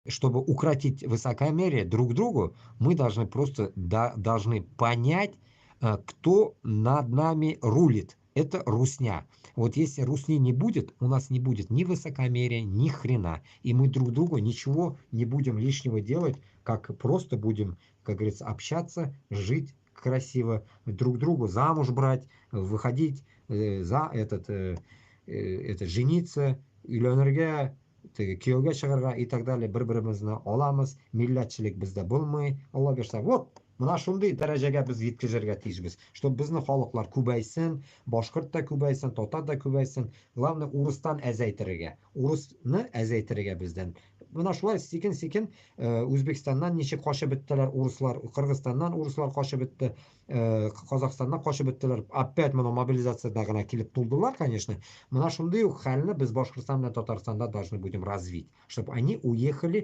чтобы укротить высокомерие друг другу, мы должны просто должны понять, кто над нами рулит. Это русня. Вот если русни не будет, у нас не будет ни высокомерия, ни хрена. И мы друг другу ничего не будем лишнего делать, как просто будем, как говорится, общаться, жить красиво, друг другу замуж брать, выходить за жениться, uylanirga, kuyovga chiqarga и так далее, bir-birimizni olamiz, millatchilik bizda bo'lmay, Alloh bersa, вот mana shunday darajaga biz yetkazishga tiyishmiz, чтобы bizni xalqlar ko'paysin, boshqirt da ko'paysin, totar da ko'paysin, главное urusdan azaytirga, urusni azaytirga bizdan. Mana shular sekin-sekin O'zbekistondan nechta qochib bitdilar uruslar, Qirg'izistondan uruslar qochib bitdi, Qozog'istondan qochib bitdilar. Опять mana mobilizatsiyada kelib to'ldilar, конечно. Mana shunday halni biz Boshqirdiston bilan Tataristonda должны будем развить, чтобы они уехали